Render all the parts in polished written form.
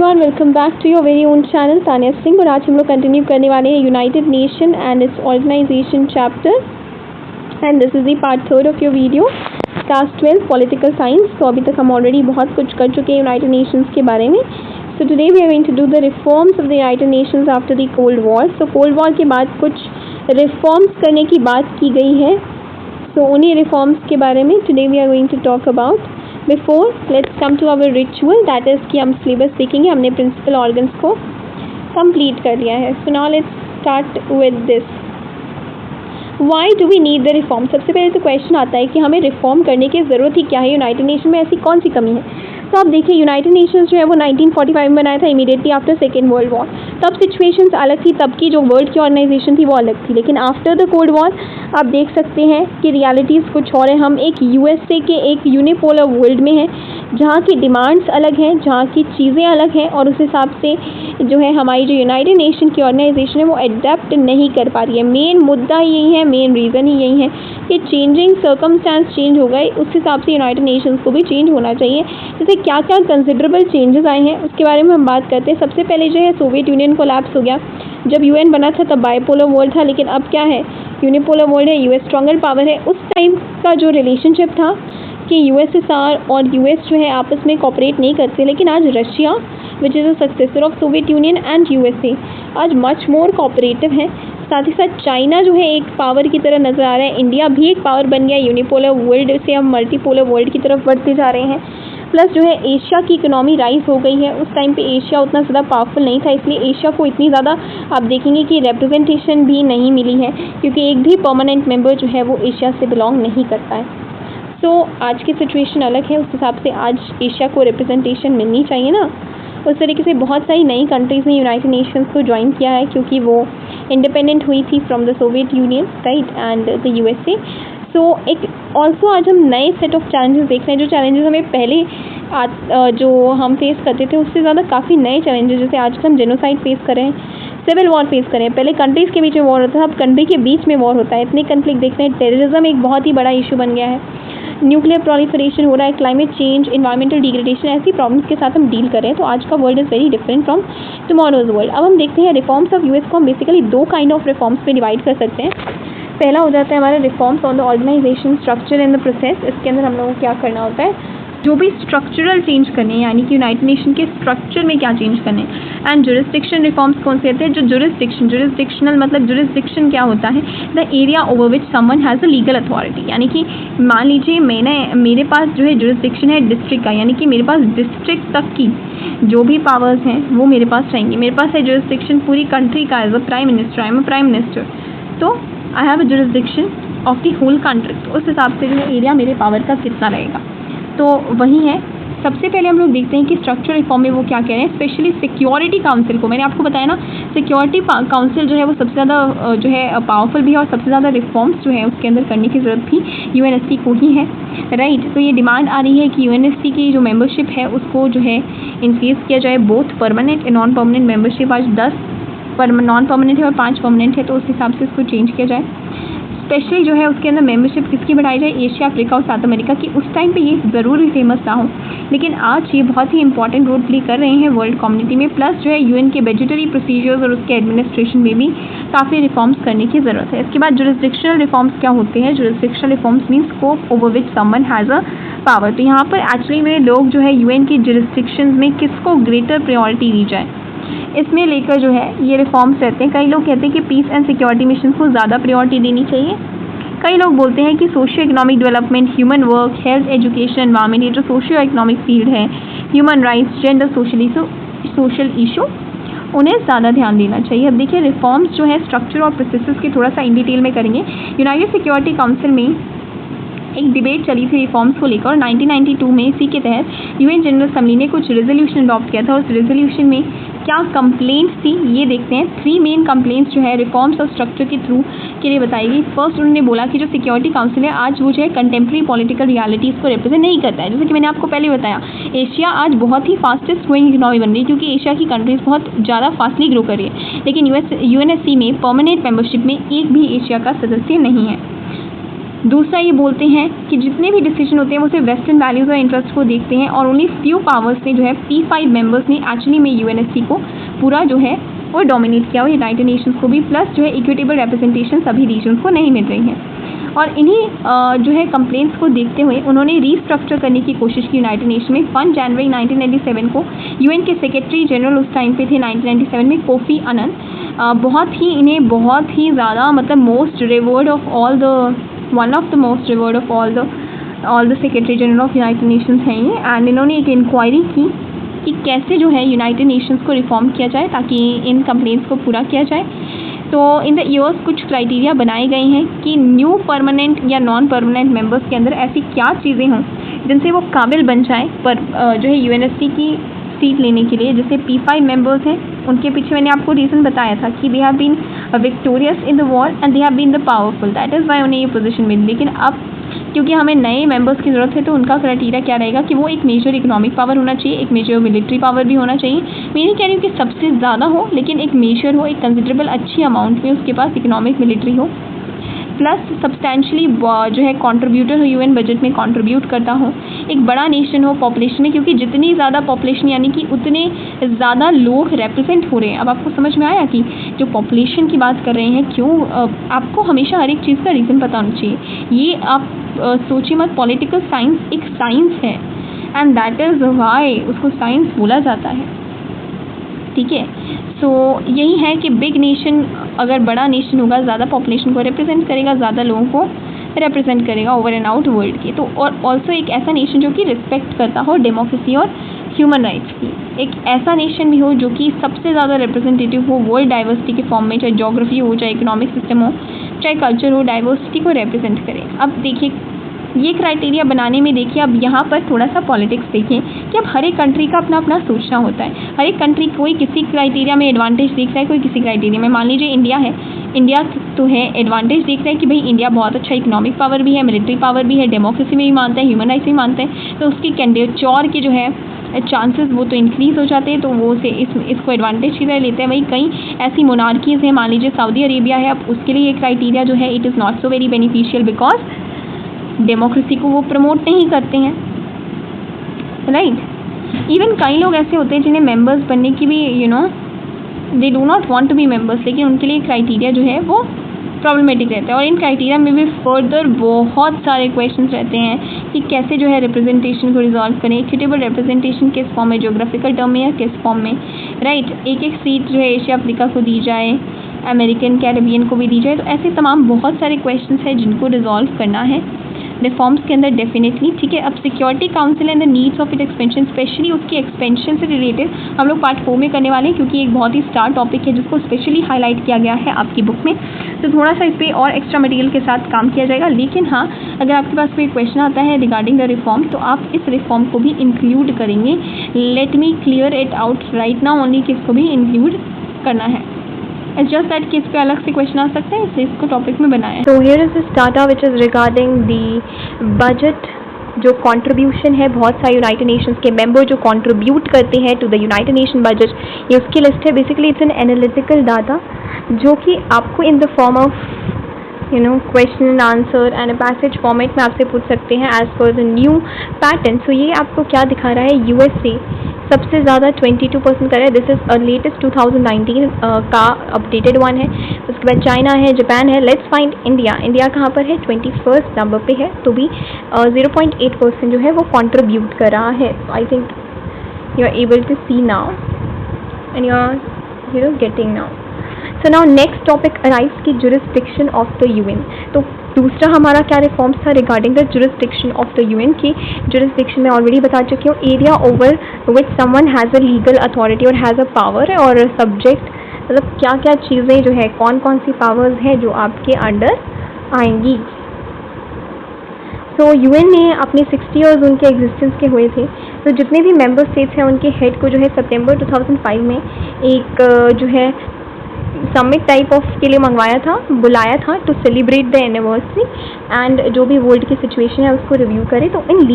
Everyone, welcome back to your very own channel Tania Singh. और आज हम लोग कंटिन्यू करने वाले हैं United Nation and its organization chapter, and this is the part 3 of your video class 12 political science. तो अभी तक हम ऑलरेडी बहुत कुछ कर चुके हैं यूनाइटेड नेशंस के बारे में। So today we are going to do the reforms of the United Nations after the Cold War. So Cold War के बाद कुछ रिफॉर्म्स करने की बात की गई है। सो उन्हीं रिफॉर्म्स के बारे में today we are going to talk about. Before let's come to our ritual, that is कि हम सिलेबस देखेंगे। हमने प्रिंसिपल ऑर्गन्स को कंप्लीट कर लिया है। So now let's start with this. Why do we need the reform. सबसे पहले तो क्वेश्चन आता है कि हमें रिफॉर्म करने की ज़रूरत ही क्या है, यूनाइटेड नेशन में ऐसी कौन सी कमी है। तो आप देखिए, यूनाइटेड नेशंस जो है वो 1945 में बनाया था, immediately after second world war. तब सिचुएशंस अलग थी, तब की जो वर्ल्ड की ऑर्गेनाइजेशन थी वो अलग थी। लेकिन आफ्टर द कोल्ड वॉर आप देख सकते हैं कि रियलिटीज़ कुछ और है। हम एक यूएसए के एक यूनिपोलर वर्ल्ड में हैं, जहाँ की डिमांड्स अलग हैं, जहाँ की चीज़ें अलग हैं, और उस हिसाब से जो है हमारी जो यूनाइटेड नेशन की ऑर्गेनाइजेशन है वो एडेप्ट नहीं कर पा रही है। मेन मुद्दा यही है, मेन रीज़न ही यही है कि चेंजिंग सर्कमस्टांस चेंज हो गए, उस हिसाब से यूनाइटेड नेशंस को भी चेंज होना चाहिए। जैसे क्या क्या कंसिडरेबल चेंजेस आए हैं उसके बारे में हम बात करते हैं। सबसे पहले जो है सोवियत यूनियन कोलैप्स हो गया। जब यूएन बना था तब बाइपोलर वर्ल्ड था, लेकिन अब क्या है, यूनिपोलर वर्ल्ड है, यूएस स्ट्रॉन्गर पावर है। उस टाइम का जो रिलेशनशिप था कि यूएसएसआर और यूएस जो है आपस में कॉपरेट नहीं करते, लेकिन आज Russia which is a successor of Soviet union and USA आज मच मोर कॉपरेटिव है। साथ ही साथ चाइना जो है एक पावर की तरह नज़र आ रहा है, इंडिया भी एक पावर बन गया। यूनिपोलर वर्ल्ड से हम मल्टीपोलर वर्ल्ड की तरफ बढ़ते जा रहे हैं। प्लस जो है एशिया की इकोनॉमी राइज हो गई है। उस टाइम पे एशिया उतना ज़्यादा पावरफुल नहीं था, इसलिए एशिया को इतनी ज़्यादा आप देखेंगे कि रिप्रेजेंटेशन भी नहीं मिली है, क्योंकि एक भी परमानेंट मेंबर जो है वो एशिया से बिलोंग नहीं करता है। सो आज की सिचुएशन अलग है, उस हिसाब से आज एशिया को रिप्रेजेंटेशन मिलनी चाहिए ना। उस तरीके से बहुत सारी नई कंट्रीज़ ने यूनाइटेड नेशंस को ज्वाइन किया है, क्योंकि वो इंडिपेंडेंट हुई थी from the Soviet Union, right, and the USA. So एक ऑल्सो आज हम नए सेट ऑफ चैलेंजेस देख रहे हैं। जो चैलेंजेस हमें पहले जो हम फेस करते थे उससे ज़्यादा काफ़ी नए चैलेंजेस, जैसे आजकल हम जेनोसाइड फेस कर रहे हैं, सिविल वॉर फेस कर रहे हैं। पहले कंट्रीज़ के बीच में वॉर होता था, अब कंट्री के बीच में वॉर होता है। इतने कन्फ्लिक्ट देख रहे हैं। टेररिज्म एक बहुत ही बड़ा इशू बन गया है, न्यूक्लियर प्रोलिफरेशन हो रहा है, क्लाइमेट चेंज, इन्वायरमेंटल डिग्रेडेशन, ऐसी प्रॉब्लम्स के साथ हम डील कर रहे हैं। तो आज का world is very different from tomorrow's world. अब हम देखते हैं रिफॉर्म्स ऑफ यूएस को हम बेसिकली दो काइंड ऑफ रिफॉर्म्स पे डिवाइड कर सकते हैं। पहला हो जाता है हमारा reforms on the organization structure and the process. इसके अंदर हम लोगों को क्या करना होता है, जो भी स्ट्रक्चरल चेंज करने हैं, यानी कि यूनाइटेड नेशन के स्ट्रक्चर में क्या चेंज करने हैं। एंड जुरिस्डिक्शन रिफॉर्म्स कौन से होते हैं, जो जुरिस्डिक्शनल मतलब जुरिस्डिक्शन क्या होता है, the area over which someone has a legal authority. यानी कि मान लीजिए मेरे पास जो है जुरिस्डिक्शन है डिस्ट्रिक्ट का, यानी कि मेरे पास डिस्ट्रिक्ट तक की जो भी पावर्स हैं वो मेरे पास रहेंगी। मेरे पास है जुरिस्डिक्शन पूरी कंट्री का, as a prime minister, I am a prime minister, तो I have a jurisdiction of the whole country. तो उस हिसाब से जो है एरिया मेरे पावर का कितना रहेगा, तो वही है। सबसे पहले हम लोग देखते हैं कि स्ट्रक्चर रिफॉर्म में वो क्या कह रहे हैं। स्पेशली सिक्योरिटी काउंसिल को, मैंने आपको बताया ना, सिक्योरिटी काउंसिल जो है वो सबसे ज़्यादा जो है पावरफुल भी है, और सबसे ज़्यादा रिफॉर्म्स जो है उसके अंदर करने की ज़रूरत भी यूएनएससी को ही है, राइट। तो ये डिमांड आ रही है कि यूएनएससी की जो मेंबरशिप है उसको जो है इंक्रीज़ किया जाए, both permanent and non permanent membership. आज 10 नॉन परमानेंट है और 5 परमानेंट है, तो उस हिसाब से इसको चेंज किया जाए। स्पेशली जो है उसके अंदर मेंबरशिप किसकी बढ़ाई जाए, एशिया, अफ्रीका और साउथ अमेरिका की। उस टाइम पे ये ज़रूर ही फेमस ना हो, लेकिन आज ये बहुत ही इंपॉर्टेंट रोल प्ले कर रहे हैं वर्ल्ड कम्युनिटी में। प्लस जो है यूएन के बजटरी प्रोसीजर्स और उसके एडमिनिस्ट्रेशन में भी काफ़ी रिफॉर्म्स करने की ज़रूरत है। इसके बाद जुरिस्डिक्शनल रिफॉर्म्स क्या होते हैं। Jurisdictional reforms mean scope over which someone has a power. तो यहाँ पर एक्चुअली में लोग जो है यूएन की जुरिस्डिक्शंस में किसको ग्रेटर प्रायोरिटी दी जाए, इसमें लेकर जो है ये रिफॉर्म्स रहते हैं। कई लोग कहते हैं कि पीस एंड सिक्योरिटी मिशन को ज़्यादा प्रायोरिटी देनी चाहिए। कई लोग बोलते हैं कि socio economic development, human work, health, education, environment, ये जो सोशियो इकोनॉमिक फील्ड है, human rights, gender, social issue, उन्हें ज़्यादा ध्यान देना चाहिए। अब देखिए रिफॉर्म्स जो है स्ट्रक्चर और प्रोसेसेस की थोड़ा सा इन डिटेल में करेंगे। यूनाइटेड सिक्योरिटी काउंसिल में एक डिबेट चली थी रिफॉर्म्स को लेकर, और 1992 में इसी के तहत यूएन जनरल असेंबली ने कुछ रेजोल्यूशन अडॉप्ट किया था। उस रेजोल्यूशन में क्या कंप्लेंट्स थी ये देखते हैं। 3 मेन कंप्लेंट्स जो है रिफॉर्म्स और स्ट्रक्चर के थ्रू के लिए बताई गई। फर्स्ट उन्होंने बोला कि जो सिक्योरिटी काउंसिल है आज वो जो है कंटेम्प्रेरी पॉलिटिकल रियलिटीज़ को रिप्रेजेंट नहीं करता है। जैसे कि मैंने आपको पहले बताया, एशिया आज बहुत ही फास्टेस्ट ग्रोइंग इकोनॉमी बन रही है, क्योंकि एशिया की कंट्रीज़ बहुत ज़्यादा फास्टली ग्रो कर रही है, लेकिन यूएनएससी में परमानेंट मेंबरशिप में एक भी एशिया का सदस्य नहीं है। दूसरा ये बोलते हैं कि जितने भी डिसीजन होते हैं वो सिर्फ वेस्टर्न वैल्यूज़ और इंटरेस्ट को देखते हैं, और ओनली फ्यू पावर्स ने जो है P5 मेंबर्स ने एक्चुअली में यूएनएससी को पूरा जो है वो डोमिनेट किया, और यूनाइटेड नेशंस को भी, प्लस जो है इक्विटेबल रिप्रेजेंटेशन सभी रीजन्स को नहीं मिल रही है। और इन्हीं जो है कंप्लेंट्स को देखते हुए उन्होंने रीस्ट्रक्चर करने की कोशिश की यूनाइटेड नेशन में। 1 जनवरी 1997 को यूएन के सेक्रेटरी जनरल उस टाइम पे थे 1997 में, कोफी अनन, इन्हें बहुत ही ज़्यादा मतलब most revered of all the one of the most revered of all the secretary general of United Nations हैं ये। एंड इन्होंने एक इंक्वायरी की कि कैसे जो है यूनाइटेड नेशंस को रिफॉर्म किया जाए ताकि इन कंप्लेंट्स को पूरा किया जाए। तो इन द ईयर्स कुछ क्राइटेरिया बनाए गए हैं कि न्यू परमानेंट या नॉन परमानेंट मेंबर्स के अंदर ऐसी क्या चीज़ें हों जिनसे वो काबिल बन जाए पर जो है यूएनएससी की सीट लेने के लिए। जैसे P5 मेंबर्स हैं, उनके पीछे मैंने आपको रीज़न बताया था कि they have been victorious in the war and they have been the powerful, that is why उन्हें ये पोजीशन मिली। लेकिन अब क्योंकि हमें नए मेंबर्स की ज़रूरत है तो उनका क्राइटेरिया क्या रहेगा कि वो एक मेजर इकोनॉमिक पावर होना चाहिए, एक मेजर मिलिट्री पावर भी होना चाहिए। मैं नहीं कह रही हूँ कि सबसे ज़्यादा हो, लेकिन एक मेजर हो, एक कंसिडरेबल अच्छी अमाउंट में उसके पास इकोनॉमिक मिलिट्री हो, प्लस सब्सटैंशली जो है कंट्रीब्यूटर हो, यूएन बजट में कंट्रीब्यूट करता हो, एक बड़ा नेशन हो पॉपुलेशन में, क्योंकि जितनी ज़्यादा पॉपुलेशन यानी कि उतने ज़्यादा लोग रिप्रेजेंट हो रहे हैं। अब आपको समझ में आया कि जो पॉपुलेशन की बात कर रहे हैं क्यों, आपको हमेशा हर एक चीज़ का रीज़न पता होना चाहिए। ये आप सोचिए मत, पॉलिटिकल साइंस एक साइंस है एंड दैट इज़ वाई उसको साइंस बोला जाता है, ठीक है। सो यही है कि बिग नेशन, अगर बड़ा नेशन होगा, ज़्यादा पॉपुलेशन को रिप्रेजेंट करेगा, ज़्यादा लोगों को रिप्रेजेंट करेगा ओवर एंड आउट वर्ल्ड के। तो और ऑल्सो एक ऐसा नेशन जो कि रिस्पेक्ट करता हो डेमोक्रेसी और ह्यूमन राइट्स की, एक ऐसा नेशन भी हो जो कि सबसे ज़्यादा रिप्रेजेंटेटिव हो वर्ल्ड डाइवर्सिटी के फॉर्म में, चाहे जोग्राफी हो, चाहे इकोनॉमिक सिस्टम हो, चाहे कल्चर हो, डाइवर्सिटी को रिप्रेजेंट करे। अब देखिए ये क्राइटेरिया बनाने में, देखिए अब यहाँ पर थोड़ा सा पॉलिटिक्स देखें कि अब हर एक कंट्री का अपना अपना सोचना होता है। हर एक कंट्री कोई किसी क्राइटेरिया में एडवांटेज देख रहा है, कोई किसी क्राइटेरिया में। मान लीजिए इंडिया है, इंडिया तो है एडवांटेज देख रहा है कि भाई इंडिया बहुत अच्छा इकोनॉमिक पावर भी है, मिलिट्री पावर भी है, डेमोक्रेसी में भी मानता है, ह्यूमन राइट्स भी मानते हैं, तो उसकी कैंडिडेचर के जो है चांसेस वो तो इंक्रीज़ हो जाते हैं, तो वो से इसको एडवांटेज की तरह लेते हैं। वही कई ऐसी मोनार्कीज़ हैं, मान लीजिए सऊदी अरेबिया है, अब उसके लिए ये क्राइटेरिया जो है it is not so very beneficial because democracy को वो प्रमोट नहीं करते हैं, राइट। इवन कई लोग ऐसे होते हैं जिन्हें मेंबर्स बनने की भी they do not want to be members, लेकिन उनके लिए क्राइटेरिया जो है वो प्रॉब्लमेटिक रहता है। और इन क्राइटेरिया में भी फर्दर बहुत सारे क्वेश्चंस रहते हैं कि कैसे जो है रिप्रेजेंटेशन को रिजॉल्व करें, इक्विटेबल रिप्रेजेंटेशन किस फॉर्म में, जोग्राफिकल टर्म में या किस फॉर्म में, राइट। एक एक सीट जो है एशिया अफ्रीका को दी जाए, अमेरिकन कैरेबियन को भी दी जाए। तो ऐसे तमाम बहुत सारे क्वेश्चंस हैं जिनको रिजॉल्व करना है रिफॉर्म्स के अंदर डेफिनेटली, ठीक है। अब security council and the needs of it expansion, specially उसकी एक्सपेंशन से रिलेटेड हम लोग पार्ट 4 में करने वाले हैं, क्योंकि एक बहुत ही स्टार टॉपिक है जिसको स्पेशली हाईलाइट किया गया है आपकी बुक में। तो थोड़ा सा इस पर और एक्स्ट्रा मटेरियल के साथ काम किया जाएगा। लेकिन हाँ, अगर आपके पास कोई क्वेश्चन आता है रिगार्डिंग द रिफॉर्म, तो आप इस रिफॉर्म को भी इंक्लूड करेंगे। Let me clear it out right now only कि इसको भी इंक्लूड करना है। इट्स जस्ट दैट कि इस पे अलग से क्वेश्चन आ सकते हैं, इसलिए इसको टॉपिक में बनाया है। So here is this data which is regarding the budget, जो कंट्रीब्यूशन है बहुत सारे यूनाइटेड नेशंस के मेंबर जो कंट्रीब्यूट करते हैं to the United Nation budget, ये उसकी लिस्ट है। Basically it's an analytical data जो कि आपको in the form of question and answer and passage format में आपसे पूछ सकते हैं as per the new pattern. सो ये आपको क्या दिखा रहा है, यूएसए सबसे ज़्यादा 22% कर रहा है। दिस इज़ लेटेस्ट 2019 का अपडेटेड वन है। उसके बाद चाइना है, जापान है। Let's find India. इंडिया कहाँ पर है, 21st नंबर पे है, तो भी 0.8% जो है वो कंट्रीब्यूट कर रहा है। I think you are able to see now and you are getting now. So now next topic arrives की जुरिस्डिक्शन ऑफ द यूएन। तो दूसरा हमारा क्या रिफॉर्म्स था regarding the jurisdiction of the UN की। जुरिस्डिक्शन में ऑलरेडी बता चुकी हूँ, area over which someone has a legal authority और हैज़ अ पावर, और सब्जेक्ट मतलब क्या क्या चीज़ें जो है, कौन कौन सी पावर्स हैं जो आपके अंडर आएंगी। तो यूएन ने अपने 60 ईयर्स उनके एग्जिस्टेंस के हुए थे, तो जितने भी मेंबर स्टेट्स हैं उनके हेड को जो है सितंबर 2005 में एक जो है समिट टाइप ऑफ के लिए मंगवाया था, बुलाया था to celebrate the anniversary and जो भी वर्ल्ड की सिचुएशन है उसको रिव्यू करे। तो उन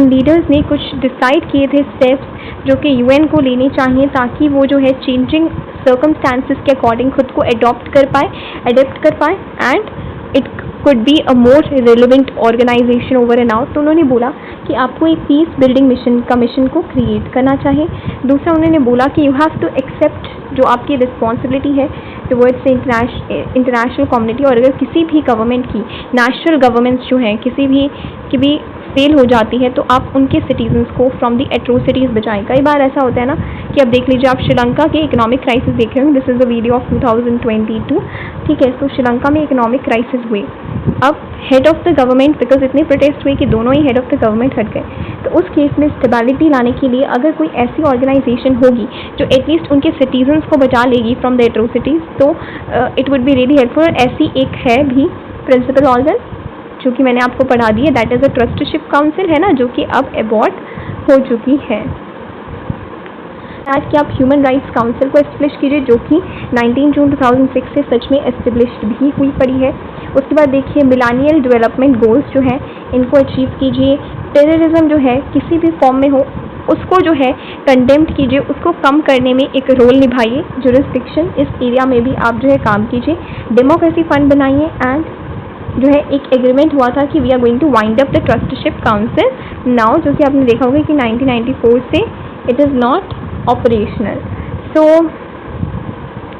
लीडर्स ने कुछ डिसाइड किए थे स्टेप्स जो कि यूएन को लेने चाहिए ताकि वो जो है चेंजिंग सर्कमस्टांसेस के अकॉर्डिंग खुद को अडॉप्ट कर पाए and it could be a more relevant organization over and out. तो उन्होंने बोला कि आपको एक पीस बिल्डिंग मिशन का मिशन को क्रिएट करना चाहिए। दूसरा उन्होंने बोला कि यू हैव टू एक्सेप्ट जो आपकी रिस्पॉन्सिबिलिटी है टुवर्ड्स इंटरनेशनल कम्युनिटी, और अगर किसी भी गवर्नमेंट की नेशनल गवर्नमेंट्स जो हैं किसी भी की भी फेल हो जाती है तो आप उनके सिटीजन्स को फ्रॉम दी एट्रोसिटीज़ बचाएं। कई बार ऐसा होता है ना कि अब देख लीजिए, आप श्रीलंका के इकोनॉमिक क्राइसिस देख रहे हो, this is a video of 2022, ठीक है। तो श्रीलंका में इकोनॉमिक क्राइसिस हुए, अब head of the government, because इतने प्रोटेस्ट हुए कि दोनों ही हेड ऑफ द गवर्नमेंट हट गए, तो उस केस में स्टेबिलिटी लाने के लिए अगर कोई ऐसी ऑर्गेनाइजेशन होगी जो एटलीस्ट उनके सिटीजन्स को बचा लेगी फ्रॉम द एट्रोसिटीज़, तो it would be really helpful. ऐसी एक है भी प्रिंसिपल ऑर्गन जो कि मैंने आपको पढ़ा दी है, that is a trusteeship council, है ना, जो कि अब एबॉर्ट हो चुकी है। आज कि आप ह्यूमन राइट्स काउंसिल को एस्टेब्लिश कीजिए, जो कि 19 जून 2006 से सच में एस्टेब्लिश भी हुई पड़ी है। उसके बाद देखिए मिलेनियल डेवलपमेंट गोल्स जो हैं इनको अचीव कीजिए। टेररिज्म जो है किसी भी फॉर्म में हो उसको जो है कंडेम्ड कीजिए, उसको कम करने में एक रोल निभाइए। जुरिस्डिक्शन इस एरिया में भी आप जो है काम कीजिए। डेमोक्रेसी फंड बनाइए, एंड जो है एक एग्रीमेंट हुआ था कि we are going to wind up the Trusteeship Council now, जो कि आपने देखा होगा कि 1994 से it is not operational. So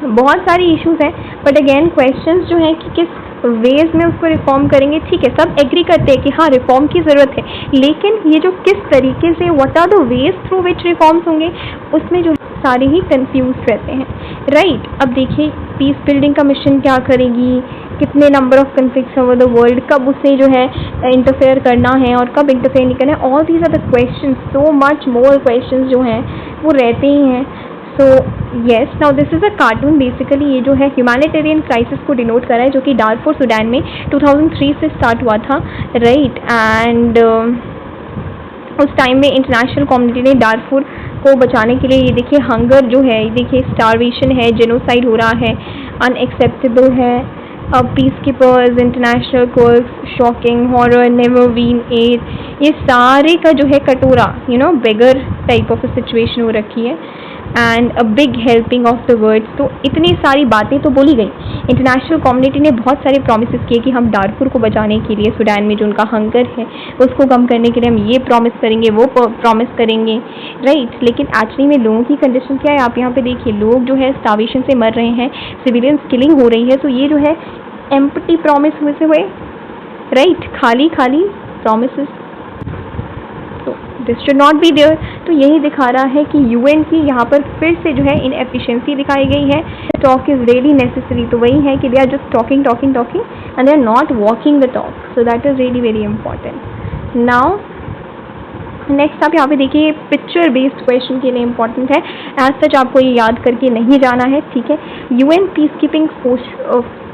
बहुत सारी इश्यूज हैं, बट अगेन क्वेश्चंस जो हैं कि किस वेज में उसको रिफॉर्म करेंगे। ठीक है, सब एग्री करते हैं कि हाँ रिफॉर्म की ज़रूरत है, लेकिन ये जो किस तरीके से, what are the ways through which reforms होंगे, उसमें जो सारे ही कंफ्यूज रहते हैं, राइट। अब देखिए पीस बिल्डिंग का मिशन क्या करेगी, कितने number of conflicts over the world, कब उसे जो है इंटरफेयर करना है और कब इंटरफेयर नहीं करना है, all these are the questions, so much more questions जो हैं वो रहते ही हैं। So yes, now this is a cartoon, basically ये जो है ह्यूमैनिटेरियन क्राइसिस को डिनोट कर रहा है, जो कि डारफुर सूडान में 2003 से स्टार्ट हुआ था, राइट। एंड उस टाइम में इंटरनेशनल कम्युनिटी ने डारफुर को बचाने के लिए, ये देखिए हंगर जो है, ये देखिए स्टारवेशन है, जेनोसाइड हो रहा है, अनएक्सेप्टेबल है। अब peace keepers, international courts, shocking, horror, never been aid, ये सारे का जो है कटोरा, you know, beggar type of situation हो रखी है, and a big helping of the words. तो इतनी सारी बातें तो बोली गई। इंटरनेशनल कम्युनिटी ने बहुत सारे प्रॉमिसेस किए कि हम डारफुर को बचाने के लिए, सूडान में जो उनका हंगर है उसको कम करने के लिए हम ये प्रॉमिस करेंगे, वो प्रॉमिस करेंगे, राइट। लेकिन एक्चुअली में लोगों की कंडीशन क्या है, आप यहाँ पे देखिए, लोग जो है स्टार्वेशन से मर रहे हैं, सिविलियंस किलिंग हो रही है। तो ये जो है एम्प्टी प्रॉमिस हुए, राइट, खाली खाली प्रॉमिसेस, तो this should not be there. तो यही दिखा रहा है कि यूएन की यहाँ पर फिर से जो है इनएफिशिएंसी दिखाई गई है। टॉक इज़ रियली नेसेसरी, तो वही है कि they are just talking and they are not walking the talk, so that is really very important. Now next आप यहाँ पे देखिए, पिक्चर बेस्ड क्वेश्चन के लिए इंपॉर्टेंट है, एज सच आपको ये याद करके नहीं जाना है, ठीक है। यूएन पीस कीपिंग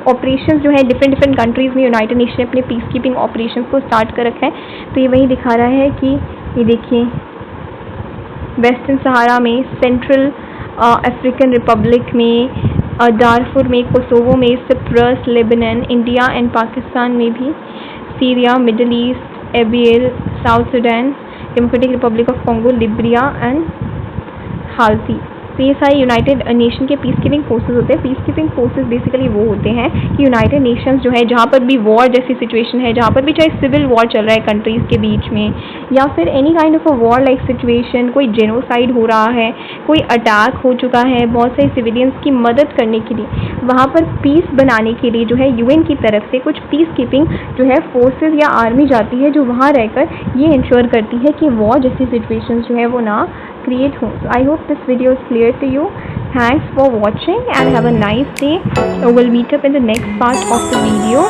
ऑपरेशंस जो है डिफरेंट कंट्रीज़ में यूनाइटेड नेशन ने अपने पीस कीपिंग ऑपरेशंस को स्टार्ट कर रखा है। तो ये वही दिखा रहा है कि ये देखिए वेस्टर्न सहारा में, सेंट्रल अफ्रीकन रिपब्लिक में, डारफुर में, कोसोवो में, Cyprus, Lebanon, India and Pakistan में भी, Syria, Middle East, Abyei, South Sudan, Democratic Republic of Congo, Liberia and Haiti. तो ये सारे यूनाइटेड नेशन के पीस कीपिंग फोर्सेस होते हैं। पीस कीपिंग फोर्सेस बेसिकली वो होते हैं कि यूनाइटेड नेशंस जो है, जहाँ पर भी वॉर जैसी सिचुएशन है, जहाँ पर भी चाहे सिविल वॉर चल रहा है कंट्रीज़ के बीच में, या फिर any kind of a war like situation, कोई जेनोसाइड हो रहा है, कोई अटैक हो चुका है, बहुत सारे सिविलियंस की मदद करने के लिए, वहाँ पर पीस बनाने के लिए जो है यूएन की तरफ से कुछ पीस कीपिंग जो है फोर्सेस या आर्मी जाती है, जो वहाँ रहकर ये इंश्योर करती है कि वॉर जैसी सिचुएशन जो है वो ना create home. So I hope this video is clear to you. Thanks for watching and have a nice day. We'll meet up in the next part of the video.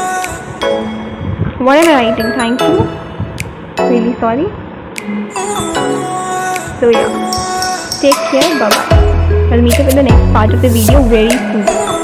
What am I writing? Thank you. Really sorry. So yeah, take care. Bye bye. I'll meet up in the next part of the video very soon.